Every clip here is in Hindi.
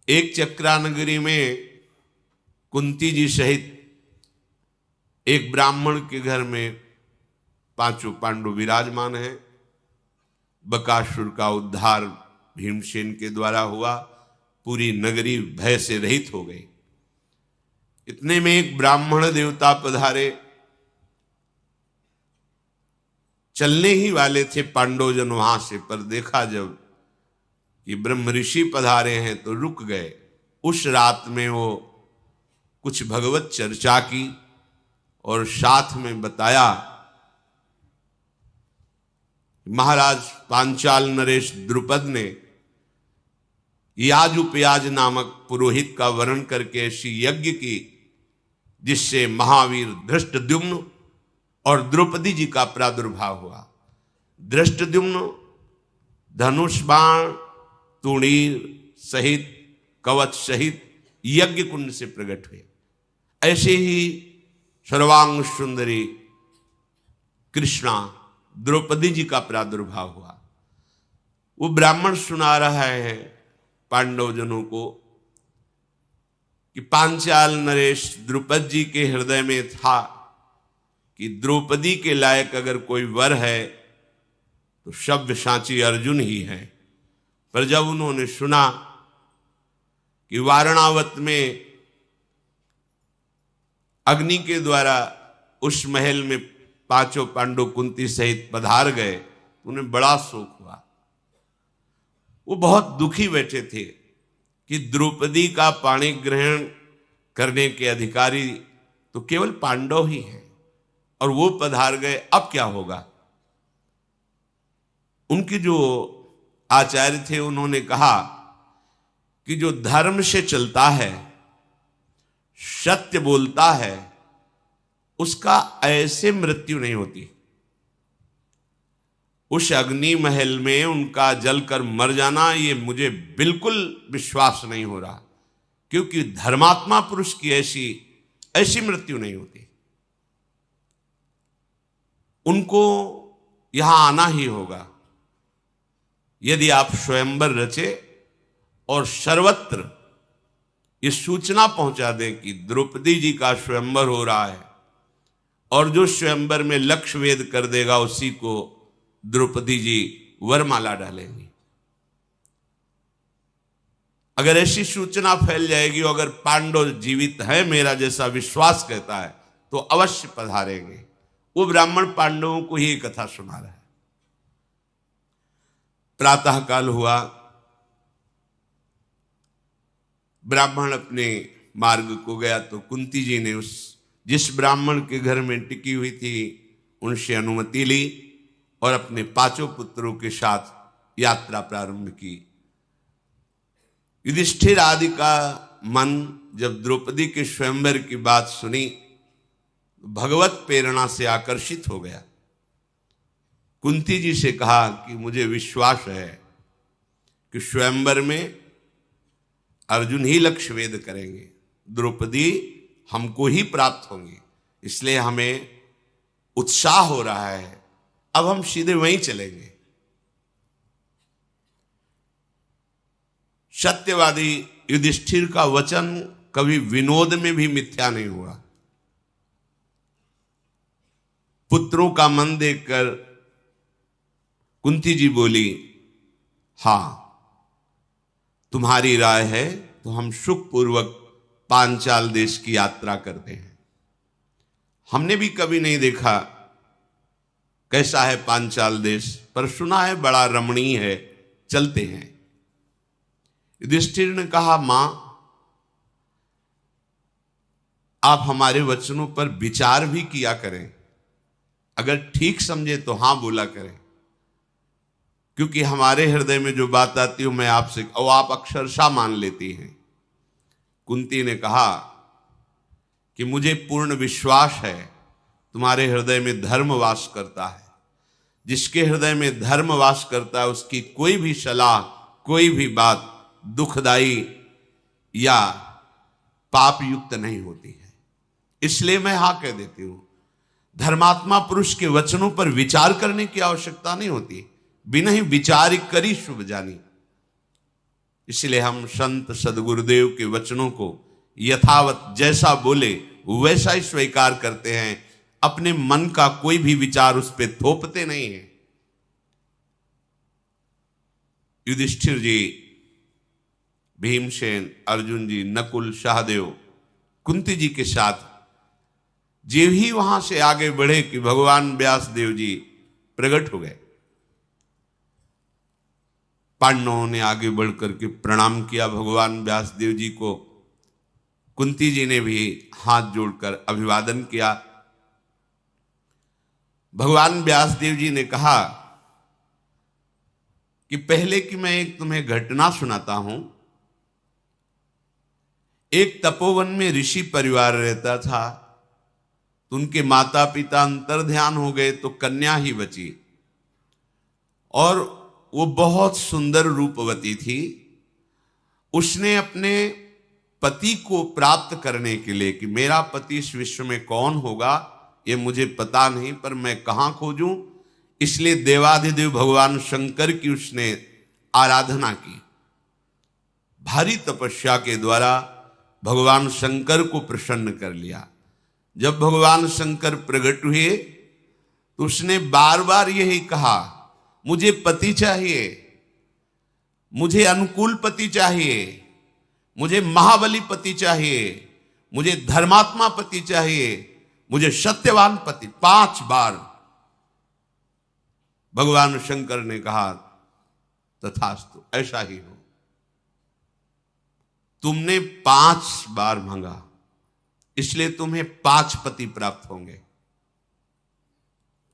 एक चक्रानगरी में कुंती जी सहित एक ब्राह्मण के घर में पांचों पांडव विराजमान हैं। बकासुर का उद्धार भीमसेन के द्वारा हुआ, पूरी नगरी भय से रहित हो गई। इतने में एक ब्राह्मण देवता पधारे, चलने ही वाले थे पांडवजन वहां से, पर देखा जब कि ब्रह्म ऋषि पधारे हैं तो रुक गए। उस रात में वो कुछ भगवत चर्चा की और साथ में बताया महाराज पांचाल नरेश द्रुपद ने याज उपयाज नामक पुरोहित का वर्ण करके ऐसी यज्ञ की जिससे महावीर धृष्टद्युम्न और द्रौपदी जी का प्रादुर्भाव हुआ। धृष्टद्युम्न धनुष बाण तुणीर सहित कवच सहित यज्ञ कुंड से प्रकट हुए। ऐसे ही सर्वांग सुंदरी कृष्णा द्रौपदी जी का प्रादुर्भाव हुआ। वो ब्राह्मण सुना रहा है पांडवजनों को कि पांचाल नरेश द्रुपद जी के हृदय में था कि द्रौपदी के लायक अगर कोई वर है तो सव्यसाची अर्जुन ही है। पर जब उन्होंने सुना कि वारणावत में अग्नि के द्वारा उस महल में पांचों पांडव कुंती सहित पधार गए, उन्हें बड़ा शोक हुआ। वो बहुत दुखी बैठे थे कि द्रौपदी का पाणी ग्रहण करने के अधिकारी तो केवल पांडव ही हैं और वो पधार गए, अब क्या होगा। उनके जो आचार्य थे उन्होंने कहा कि जो धर्म से चलता है, सत्य बोलता है, उसका ऐसे मृत्यु नहीं होती। उस अग्नि महल में उनका जलकर मर जाना ये मुझे बिल्कुल विश्वास नहीं हो रहा, क्योंकि धर्मात्मा पुरुष की ऐसी मृत्यु नहीं होती। उनको यहां आना ही होगा। यदि आप स्वयंवर रचे और सर्वत्र ये सूचना पहुंचा दें कि द्रौपदी जी का स्वयंवर हो रहा है और जो स्वयंवर में लक्ष्य वेद कर देगा उसी को द्रौपदी जी वरमाला डालेंगी। अगर ऐसी सूचना फैल जाएगी और अगर पांडव जीवित है मेरा जैसा विश्वास कहता है तो अवश्य पधारेंगे। वो ब्राह्मण पांडवों को ही कथा सुना रहा है। प्रातः काल हुआ, ब्राह्मण अपने मार्ग को गया तो कुंती जी ने उस जिस ब्राह्मण के घर में टिकी हुई थी उनसे अनुमति ली और अपने पांचों पुत्रों के साथ यात्रा प्रारंभ की। युधिष्ठिर आदि का मन जब द्रौपदी के स्वयंवर की बात सुनी भगवत प्रेरणा से आकर्षित हो गया। कुंती जी से कहा कि मुझे विश्वास है कि स्वयंवर में अर्जुन ही लक्ष्य वेद करेंगे, द्रौपदी हमको ही प्राप्त होंगी, इसलिए हमें उत्साह हो रहा है। अब हम सीधे वहीं चलेंगे। सत्यवादी युधिष्ठिर का वचन कभी विनोद में भी मिथ्या नहीं हुआ। पुत्रों का मन देखकर कुंती जी बोली, हां तुम्हारी राय है तो हम सुखपूर्वक पांचाल देश की यात्रा करते हैं। हमने भी कभी नहीं देखा कैसा है पांचाल देश, पर सुना है बड़ा रमणीय है, चलते हैं। युधिष्ठिर ने कहा, मां आप हमारे वचनों पर विचार भी किया करें, अगर ठीक समझे तो हां बोला करें, क्योंकि हमारे हृदय में जो बात आती है मैं आपसे और आप अक्षरशः मान लेती हैं। कुंती ने कहा कि मुझे पूर्ण विश्वास है तुम्हारे हृदय में धर्म वास करता है। जिसके हृदय में धर्म वास करता है उसकी कोई भी सलाह, कोई भी बात दुखदाई या पाप युक्त नहीं होती है। इसलिए मैं हाँ कह देती हूं। धर्मात्मा पुरुष के वचनों पर विचार करने की आवश्यकता नहीं होती, बिना ही विचार करी शुभ जानी। इसलिए हम संत सदगुरुदेव के वचनों को यथावत जैसा बोले वैसा ही स्वीकार करते हैं, अपने मन का कोई भी विचार उस पर थोपते नहीं है। युधिष्ठिर जी, भीमसेन, अर्जुन जी, नकुल, सहदेव, कुंती जी के साथ जीव ही वहां से आगे बढ़े कि भगवान व्यास देव जी प्रकट हो गए। पांडवों ने आगे बढ़कर के प्रणाम किया भगवान व्यास देव जी को। कुंती जी ने भी हाथ जोड़कर अभिवादन किया। भगवान व्यास देव जी ने कहा कि पहले की मैं एक तुम्हें घटना सुनाता हूं। एक तपोवन में ऋषि परिवार रहता था, तो उनके माता पिता अंतर्ध्यान हो गए तो कन्या ही बची, और वो बहुत सुंदर रूपवती थी। उसने अपने पति को प्राप्त करने के लिए कि मेरा पति इस विश्व में कौन होगा ये मुझे पता नहीं, पर मैं कहां खोजूं, इसलिए देवाधिदेव भगवान शंकर की उसने आराधना की। भारी तपस्या के द्वारा भगवान शंकर को प्रसन्न कर लिया। जब भगवान शंकर प्रकट हुए तो उसने बार बार यही कहा, मुझे पति चाहिए, मुझे अनुकूल पति चाहिए, मुझे महाबली पति चाहिए, मुझे धर्मात्मा पति चाहिए, मुझे सत्यवान पति। 5 बार भगवान शंकर ने कहा तथास्तु, ऐसा ही हो। तुमने 5 बार मांगा, इसलिए तुम्हें 5 पति प्राप्त होंगे,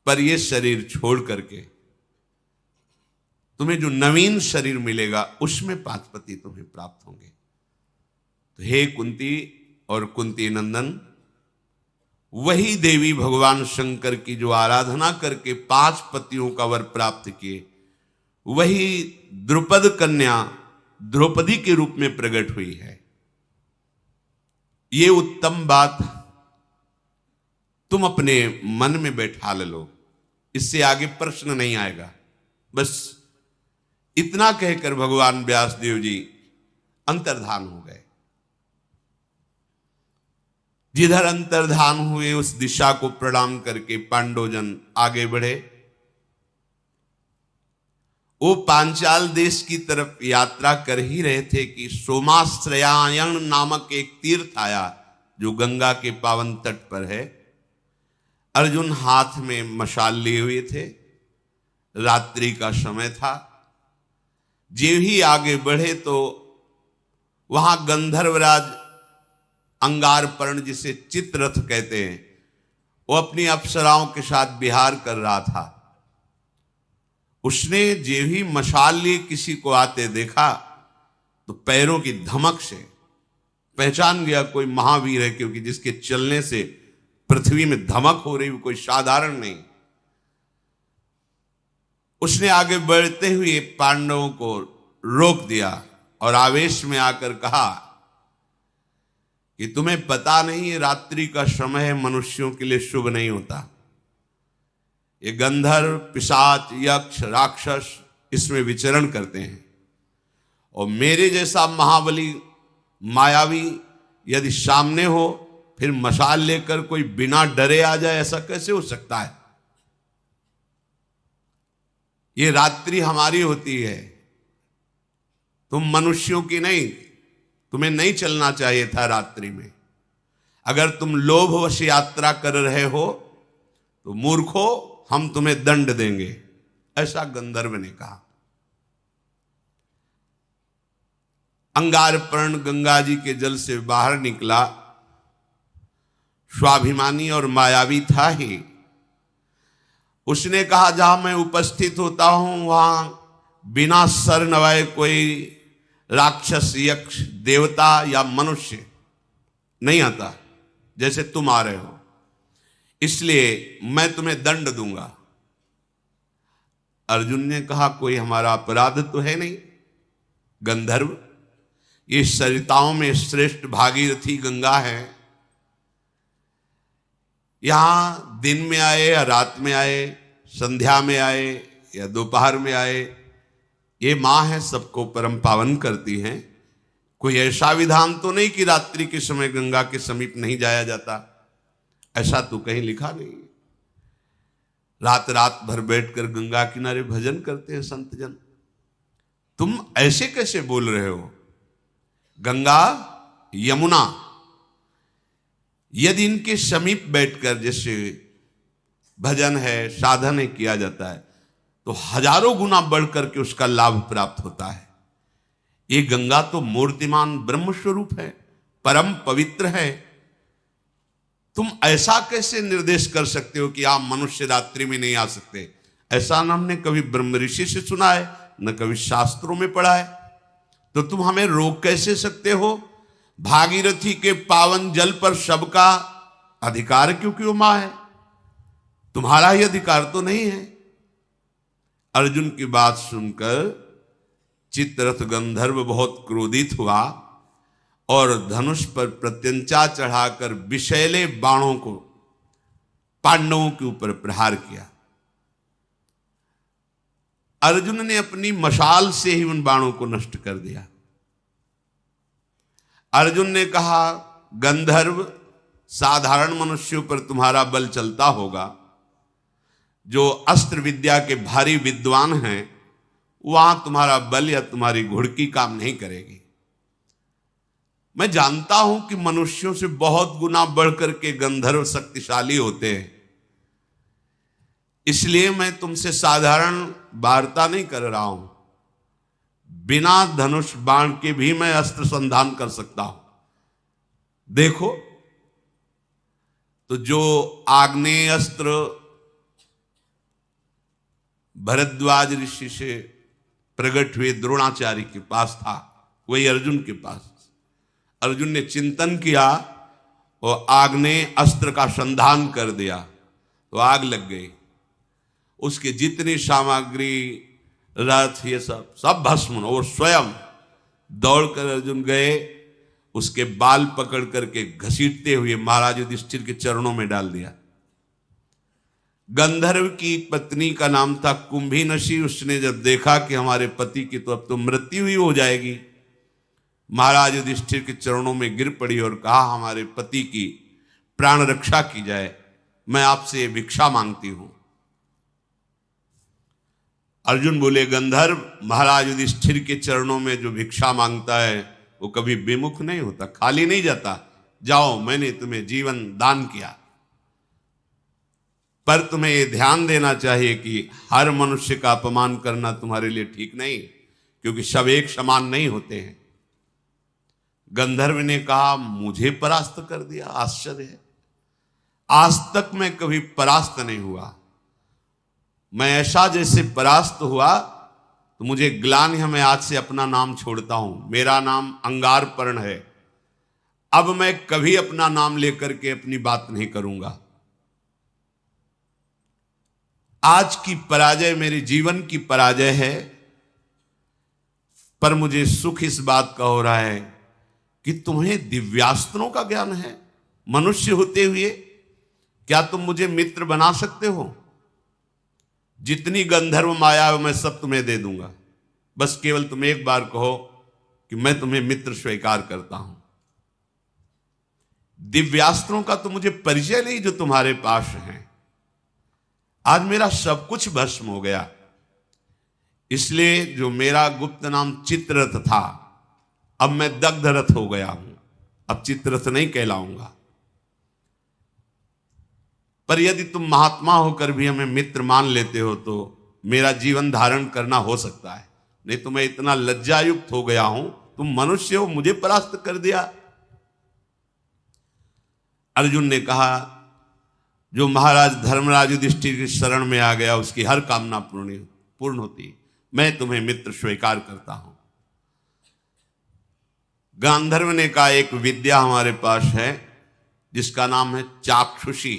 पर यह शरीर छोड़ करके तुम्हें जो नवीन शरीर मिलेगा उसमें 5 पति तुम्हें प्राप्त होंगे। तो हे कुंती और कुंती नंदन, वही देवी भगवान शंकर की जो आराधना करके 5 पतियों का वर प्राप्त किए, वही द्रुपद कन्या द्रौपदी के रूप में प्रकट हुई है। ये उत्तम बात तुम अपने मन में बैठा लो, इससे आगे प्रश्न नहीं आएगा। बस इतना कहकर भगवान व्यासदेव जी अंतर्धान हो गए। जिधर अंतर्धान हुए उस दिशा को प्रणाम करके पांडवजन आगे बढ़े। वो पांचाल देश की तरफ यात्रा कर ही रहे थे कि सोमाश्रयायण नामक एक तीर्थ आया जो गंगा के पावन तट पर है। अर्जुन हाथ में मशाल लिए हुए थे, रात्रि का समय था। जीव ही आगे बढ़े तो वहां गंधर्वराज अंगारपर्ण, जिसे चित्ररथ कहते हैं, वो अपनी अप्सराओं के साथ विहार कर रहा था। उसने जो ही मशाल लिए किसी को आते देखा तो पैरों की धमक से पहचान गया कोई महावीर है, क्योंकि जिसके चलने से पृथ्वी में धमक हो रही, कोई साधारण नहीं। उसने आगे बढ़ते हुए पांडवों को रोक दिया और आवेश में आकर कहा कि तुम्हें पता नहीं, रात्रि का समय मनुष्यों के लिए शुभ नहीं होता। ये गंधर्व, पिशाच, यक्ष, राक्षस इसमें विचरण करते हैं, और मेरे जैसा महाबली मायावी यदि सामने हो, फिर मशाल लेकर कोई बिना डरे आ जाए, ऐसा कैसे हो सकता है? ये रात्रि हमारी होती है, तुम मनुष्यों की नहीं। तुम्हें नहीं चलना चाहिए था रात्रि में। अगर तुम लोभवश यात्रा कर रहे हो तो मूर्खो, हम तुम्हें दंड देंगे, ऐसा गंधर्व ने कहा। अंगारपर्ण गंगा जी के जल से बाहर निकला, स्वाभिमानी और मायावी था ही। उसने कहा, जहां मैं उपस्थित होता हूं वहां बिना सर नवाए कोई राक्षस, यक्ष, देवता या मनुष्य नहीं आता जैसे तुम आ रहे हो, इसलिए मैं तुम्हें दंड दूंगा। अर्जुन ने कहा, कोई हमारा अपराध तो है नहीं गंधर्व, ये सरिताओं में श्रेष्ठ भागीरथी गंगा है। यहां दिन में आए या रात में आए, संध्या में आए या दोपहर में आए, ये माँ है, सबको परम पावन करती हैं। कोई ऐसा विधान तो नहीं कि रात्रि के समय गंगा के समीप नहीं जाया जाता, ऐसा तो कहीं लिखा नहीं। रात रात भर बैठकर गंगा किनारे भजन करते हैं संत जन। तुम ऐसे कैसे बोल रहे हो? गंगा यमुना यदि इनके समीप बैठकर जैसे भजन है, साधन है, किया जाता है तो हजारों गुना बढ़कर के उसका लाभ प्राप्त होता है। ये गंगा तो मूर्तिमान ब्रह्म स्वरूप है, परम पवित्र है। तुम ऐसा कैसे निर्देश कर सकते हो कि आप मनुष्य रात्रि में नहीं आ सकते? ऐसा न हमने कभी ब्रह्म ऋषि से सुना है, न कभी शास्त्रों में पढ़ा है। तो तुम हमें रोक कैसे सकते हो? भागीरथी के पावन जल पर सबका अधिकार क्योंकि वो मां है, तुम्हारा ही अधिकार तो नहीं है। अर्जुन की बात सुनकर चित्ररथ गंधर्व बहुत क्रोधित हुआ और धनुष पर प्रत्यंचा चढ़ाकर विषैले बाणों को पांडवों के ऊपर प्रहार किया। अर्जुन ने अपनी मशाल से ही उन बाणों को नष्ट कर दिया। अर्जुन ने कहा, गंधर्व, साधारण मनुष्यों पर तुम्हारा बल चलता होगा, जो अस्त्र विद्या के भारी विद्वान हैं वहां तुम्हारा बल या तुम्हारी घुड़की काम नहीं करेगी। मैं जानता हूं कि मनुष्यों से बहुत गुना बढ़कर के गंधर्व शक्तिशाली होते हैं, इसलिए मैं तुमसे साधारण वार्ता नहीं कर रहा हूं। बिना धनुष बाण के भी मैं अस्त्र संधान कर सकता हूं। देखो, तो जो आग्नेय अस्त्र भरद्वाज ऋषि से प्रकट हुए द्रोणाचार्य के पास था, वही अर्जुन के पास। अर्जुन ने चिंतन किया और आग्नेय अस्त्र का संधान कर दिया तो आग लग गई। उसकी जितनी सामग्री, रथ, ये सब भस्म। और स्वयं दौड़कर अर्जुन गए, उसके बाल पकड़ करके घसीटते हुए महाराज युधिष्ठिर के चरणों में डाल दिया। गंधर्व की पत्नी का नाम था कुंभीनशी। उसने जब देखा कि हमारे पति की तो अब तो मृत्यु ही हो जाएगी, महाराज युधिष्ठिर के चरणों में गिर पड़ी और कहा, हमारे पति की प्राण रक्षा की जाए, मैं आपसे भिक्षा मांगती हूं। अर्जुन बोले, गंधर्व, महाराज युधिष्ठिर के चरणों में जो भिक्षा मांगता है वो कभी विमुख नहीं होता, खाली नहीं जाता। जाओ, मैंने तुम्हें जीवन दान किया। पर तुम्हें यह ध्यान देना चाहिए कि हर मनुष्य का अपमान करना तुम्हारे लिए ठीक नहीं, क्योंकि सब एक समान नहीं होते हैं। गंधर्व ने कहा, मुझे परास्त कर दिया, आश्चर्य है। आज तक मैं कभी परास्त नहीं हुआ। मैं ऐसा जैसे परास्त हुआ तो मुझे ग्लानि है, मैं आज से अपना नाम छोड़ता हूं। मेरा नाम अंगारपर्ण है। अब मैं कभी अपना नाम लेकर के अपनी बात नहीं करूंगा। आज की पराजय मेरे जीवन की पराजय है, पर मुझे सुख इस बात का हो रहा है कि तुम्हें दिव्यास्त्रों का ज्ञान है। मनुष्य होते हुए क्या तुम मुझे मित्र बना सकते हो? जितनी गंधर्व माया है मैं सब तुम्हें दे दूंगा, बस केवल तुम एक बार कहो कि मैं तुम्हें मित्र स्वीकार करता हूं। दिव्यास्त्रों का तो मुझे परिचय नहीं जो तुम्हारे पास है। आज मेरा सब कुछ भस्म हो गया, इसलिए जो मेरा गुप्त नाम चित्ररथ था, अब मैं दग्धरथ हो गया हूं। अब चित्ररथ नहीं कहलाऊंगा। पर यदि तुम महात्मा होकर भी हमें मित्र मान लेते हो तो मेरा जीवन धारण करना हो सकता है, नहीं तो मैं इतना लज्जायुक्त हो गया हूं। तुम मनुष्य हो, मुझे परास्त कर दिया। अर्जुन ने कहा, जो महाराज धर्मराज युधिष्ठिर की शरण में आ गया उसकी हर कामना पूर्ण होती। मैं तुम्हें मित्र स्वीकार करता हूं। गांधर्व ने कहा, एक विद्या हमारे पास है जिसका नाम है चाक्षुषी।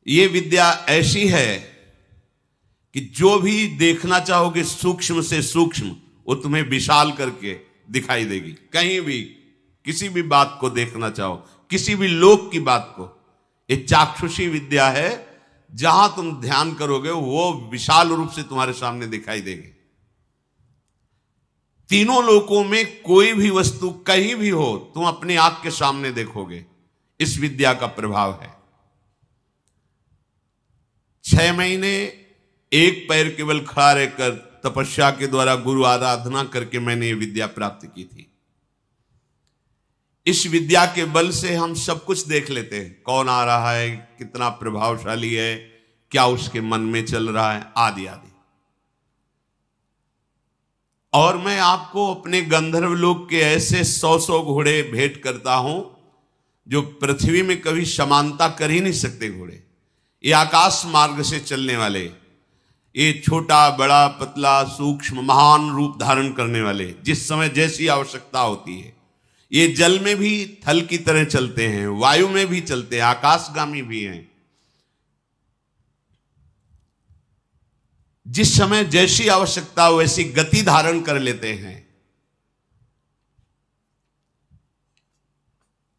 ये विद्या ऐसी है कि जो भी देखना चाहोगे सूक्ष्म से सूक्ष्म, वो तुम्हें विशाल करके दिखाई देगी। कहीं भी किसी भी बात को देखना चाहो, किसी भी लोक की बात को, ये चाक्षुषी विद्या है। जहां तुम ध्यान करोगे वो विशाल रूप से तुम्हारे सामने दिखाई देगी। तीनों लोकों में कोई भी वस्तु कहीं भी हो तुम अपनी आंख के सामने देखोगे। इस विद्या का प्रभाव है। 6 महीने एक पैर केवल खड़ा रहकर तपस्या के द्वारा गुरु आराधना करके मैंने ये विद्या प्राप्त की थी। इस विद्या के बल से हम सब कुछ देख लेते हैं, कौन आ रहा है, कितना प्रभावशाली है, क्या उसके मन में चल रहा है, आदि आदि। और मैं आपको अपने गंधर्व लोक के ऐसे 100 घोड़े भेंट करता हूं जो पृथ्वी में कभी समानता कर ही नहीं सकते घोड़े। ये आकाश मार्ग से चलने वाले, ये छोटा बड़ा पतला सूक्ष्म महान रूप धारण करने वाले, जिस समय जैसी आवश्यकता होती है। ये जल में भी थल की तरह चलते हैं, वायु में भी चलते हैं, आकाशगामी भी हैं। जिस समय जैसी आवश्यकता वैसी गति धारण कर लेते हैं।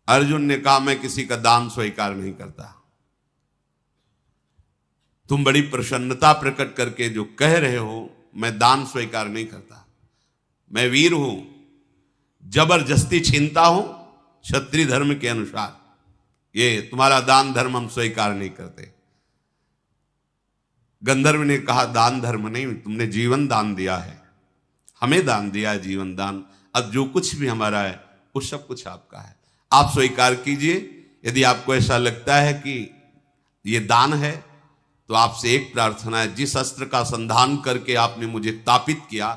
अर्जुन ने कहा मैं किसी का दान स्वीकार नहीं करता। तुम बड़ी प्रसन्नता प्रकट करके जो कह रहे हो मैं दान स्वीकार नहीं करता, मैं वीर हूं, जबरदस्ती छीनता हूं क्षत्रिय धर्म के अनुसार, ये तुम्हारा दान धर्म हम स्वीकार नहीं करते। गंधर्व ने कहा दान धर्म नहीं, तुमने जीवन दान दिया है, हमें दान दिया है जीवन दान, अब जो कुछ भी हमारा है वो सब कुछ आपका है, आप स्वीकार कीजिए। यदि आपको ऐसा लगता है कि ये दान है तो आपसे एक प्रार्थना है, जिस अस्त्र का संधान करके आपने मुझे तापित किया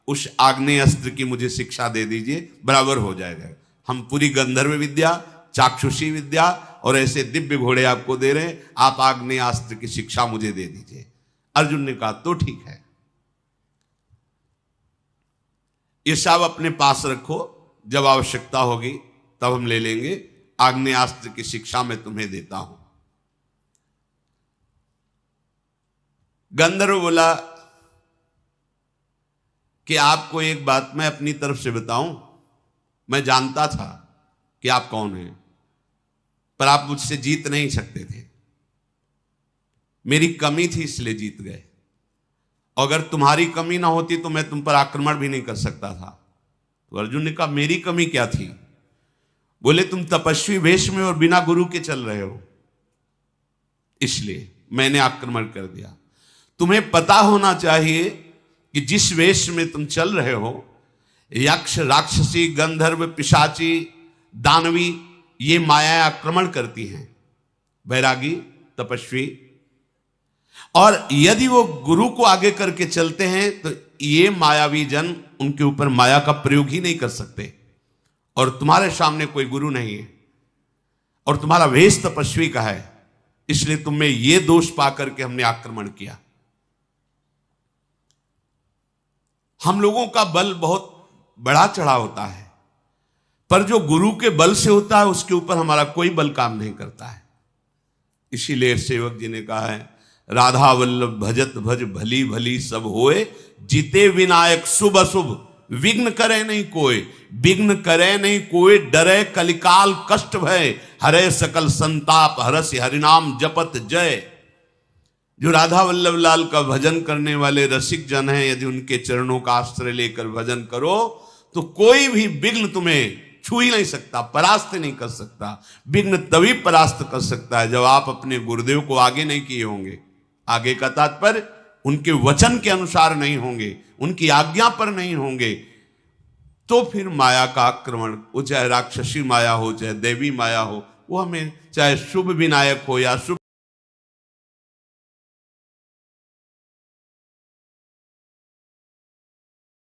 उस आग्नेय अस्त्र की मुझे शिक्षा दे दीजिए, बराबर हो जाएगा। हम पूरी गंधर्व विद्या, चाक्षुषी विद्या और ऐसे दिव्य घोड़े आपको दे रहे हैं, आप आग्नेय अस्त्र की शिक्षा मुझे दे दीजिए। अर्जुन ने कहा तो ठीक है, ये सब अपने पास रखो, जब आवश्यकता होगी तब हम ले लेंगे, आग्नेयास्त्र की शिक्षा मैं तुम्हें देता हूं। गंधर्व बोला कि आपको एक बात मैं अपनी तरफ से बताऊं, मैं जानता था कि आप कौन हैं, पर आप मुझसे जीत नहीं सकते थे, मेरी कमी थी इसलिए जीत गए। अगर तुम्हारी कमी ना होती तो मैं तुम पर आक्रमण भी नहीं कर सकता था। तो अर्जुन ने कहा मेरी कमी क्या थी? बोले तुम तपस्वी वेश में और बिना गुरु के चल रहे हो, इसलिए मैंने आक्रमण कर दिया। तुम्हें पता होना चाहिए कि जिस वेश में तुम चल रहे हो, यक्ष राक्षसी गंधर्व पिशाची दानवी ये माया आक्रमण करती हैं, बैरागी तपस्वी, और यदि वो गुरु को आगे करके चलते हैं तो ये मायावी जन उनके ऊपर माया का प्रयोग ही नहीं कर सकते। और तुम्हारे सामने कोई गुरु नहीं है और तुम्हारा वेश तपस्वी का है, इसलिए तुम्हें ये दोष पाकर के हमने आक्रमण किया। हम लोगों का बल बहुत बड़ा चढ़ा होता है, पर जो गुरु के बल से होता है उसके ऊपर हमारा कोई बल काम नहीं करता है। इसीलिए सेवक जी ने कहा है, राधा वल्लभ भजत भज भली भली सब होए, जीते विनायक शुभ अशुभ विघ्न करे नहीं कोई, विघ्न करे नहीं कोई, डरे कलिकाल कष्ट भय, हरे सकल संताप हरस हरिनाम जपत जय। जो राधा वल्लभ लाल का भजन करने वाले रसिक जन हैं, यदि उनके चरणों का आश्रय लेकर भजन करो तो कोई भी विघ्न तुम्हें छू ही नहीं सकता, परास्त नहीं कर सकता। विघ्न तभी परास्त कर सकता है जब आप अपने गुरुदेव को आगे नहीं किए होंगे। आगे का तात्पर्य उनके वचन के अनुसार नहीं होंगे, उनकी आज्ञा पर नहीं होंगे, तो फिर माया का आक्रमण, वो चाहे राक्षसी माया हो चाहे देवी माया हो, वो हमें चाहे शुभ विनायक हो या शुभ